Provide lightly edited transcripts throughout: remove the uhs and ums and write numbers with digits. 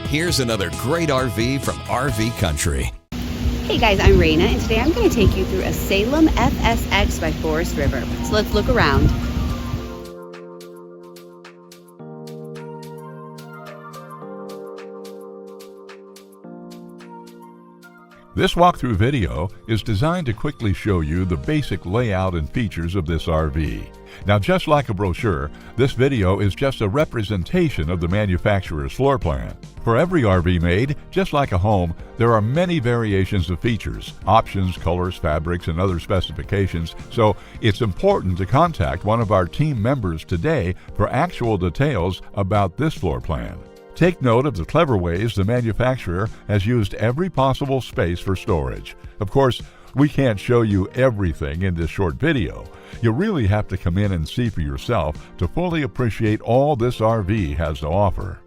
Here's another great RV from RV Country. Hey guys, I'm Raina, and today I'm going to take you through a Salem FSX by Forest River. So let's look around. This walkthrough video is designed to quickly show you the basic layout and features of this RV. Now, just like a brochure, this video is just a representation of the manufacturer's floor plan. For every RV made, just like a home, there are many variations of features, options, colors, fabrics, and other specifications, so it's important to contact one of our team members today for actual details about this floor plan. Take note of the clever ways the manufacturer has used every possible space for storage. Of course, we can't show you everything in this short video. You really have to come in and see for yourself to fully appreciate all this RV has to offer.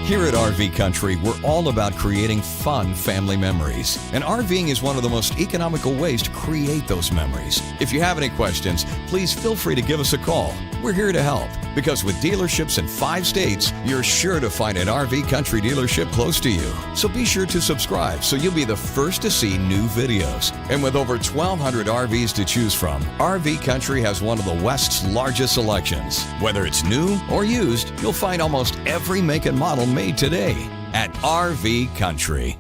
Here at RV Country, we're all about creating fun family memories. And RVing is one of the most economical ways to create those memories. If you have any questions, please feel free to give us a call. We're here to help, because with dealerships in 5 states, you're sure to find an RV Country dealership close to you. So be sure to subscribe so you'll be the first to see new videos. And with over 1,200 RVs to choose from, RV Country has one of the West's largest selections. Whether it's new or used, you'll find almost every make and model made today at RV Country.